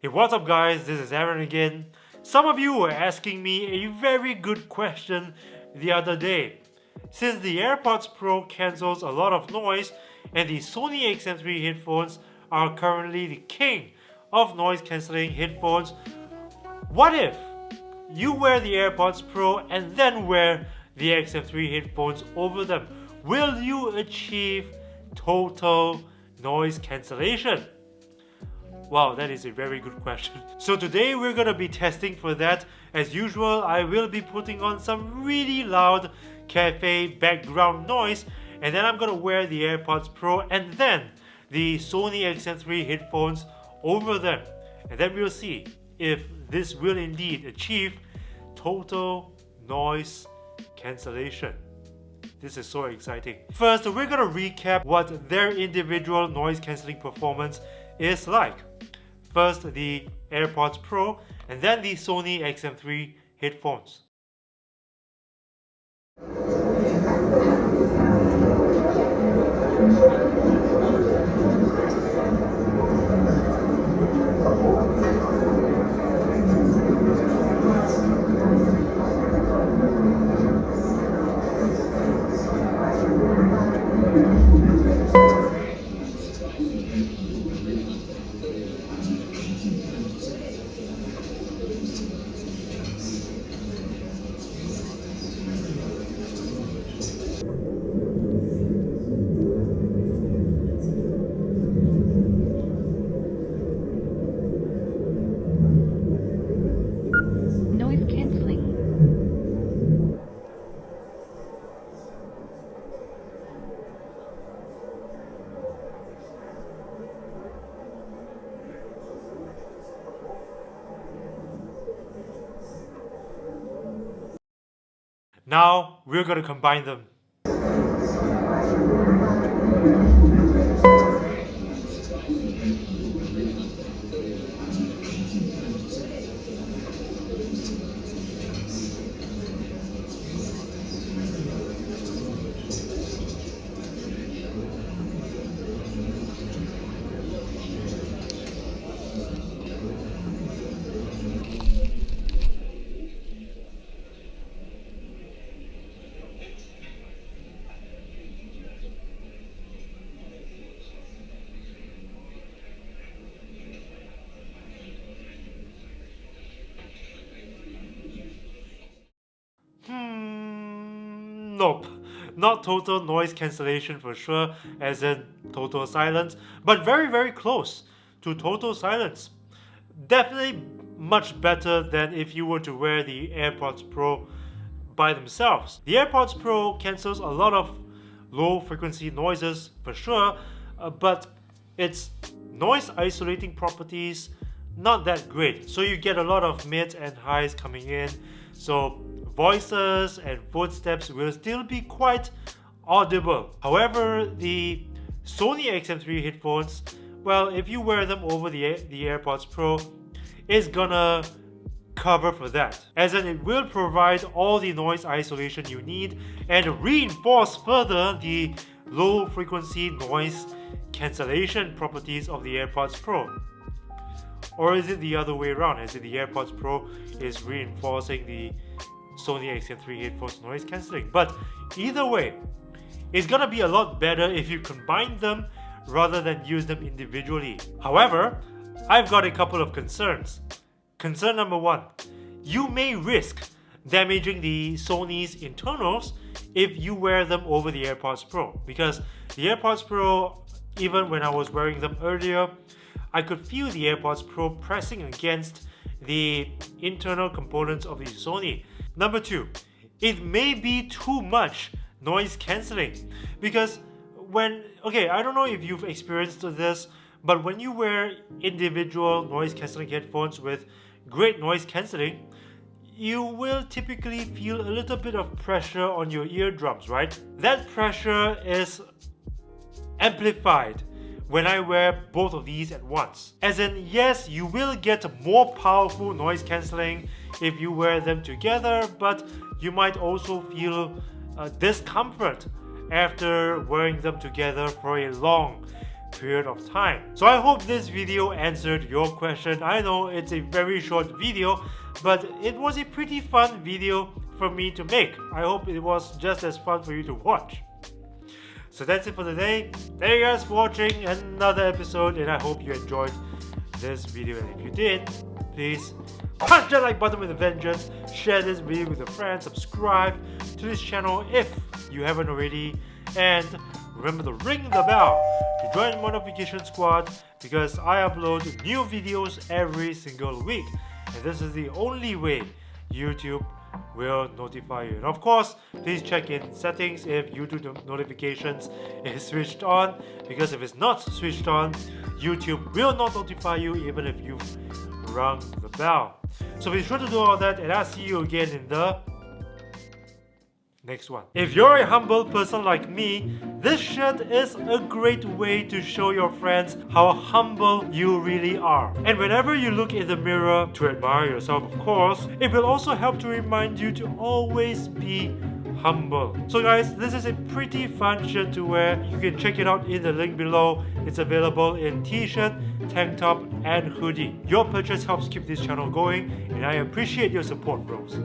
Hey, what's up guys, this is Aaron again. Some of you were asking me a very good question the other day. Since the AirPods Pro cancels a lot of noise and the Sony XM3 headphones are currently the king of noise cancelling headphones, what if you wear the AirPods Pro and then wear the XM3 headphones over them? Will you achieve total noise cancellation? Wow, that is a very good question. So today we're gonna be testing for that. As usual, I will be putting on some really loud cafe background noise, and then I'm gonna wear the AirPods Pro and then the Sony XM3 headphones over them. And then we'll see if this will indeed achieve total noise cancellation. This is so exciting. First, we're gonna recap what their individual noise cancelling performance is like. First, the AirPods Pro, and then the Sony XM3 headphones. Now we're going to combine them. Nope, not total noise cancellation for sure, as in total silence, but very close to total silence. Definitely much better than if you were to wear the AirPods Pro by themselves. The AirPods Pro cancels a lot of low frequency noises for sure, but its noise isolating properties not that great. So you get a lot of mids and highs coming in. So voices and footsteps will still be quite audible. However, the Sony XM3 headphones, well, if you wear them over the AirPods Pro, it's gonna cover for that. As in, it will provide all the noise isolation you need and reinforce further the low frequency noise cancellation properties of the AirPods Pro. Or is it the other way around? Is it the AirPods Pro is reinforcing the Sony XM3 headphones noise cancelling? But either way, it's gonna be a lot better if you combine them rather than use them individually. However, I've got a couple of concerns. Concern number one, you may risk damaging the Sony's internals if you wear them over the AirPods Pro, because the AirPods Pro, even when I was wearing them earlier, I could feel the AirPods Pro pressing against the internal components of the Sony. Number two, it may be too much noise cancelling, because I don't know if you've experienced this, but when you wear individual noise cancelling headphones with great noise cancelling, you will typically feel a little bit of pressure on your eardrums, right? That pressure is amplified when I wear both of these at once. As in, yes, you will get more powerful noise cancelling if you wear them together, but you might also feel discomfort after wearing them together for a long period of time. So I hope this video answered your question. I know it's a very short video, but it was a pretty fun video for me to make. I hope it was just as fun for you to watch. So that's it for today. Thank you guys for watching another episode, and I hope you enjoyed this video. And if you did, please punch that like button with a vengeance, share this video with your friends, subscribe to this channel if you haven't already, and remember to ring the bell to join the notification squad, because I upload new videos every single week, and this is the only way YouTube will notify you. And of course, please check in settings if YouTube notifications is switched on, because if it's not switched on, YouTube will not notify you even if you've rung the bell. So be sure to do all that, and I'll see you again in the next one. If you're a humble person like me, this shirt is a great way to show your friends how humble you really are. And whenever you look in the mirror to admire yourself, of course, it will also help to remind you to always be humble. So guys, this is a pretty fun shirt to wear. You can check it out in the link below. It's available in t-shirt, tank top, and hoodie. Your purchase helps keep this channel going, and I appreciate your support, bros.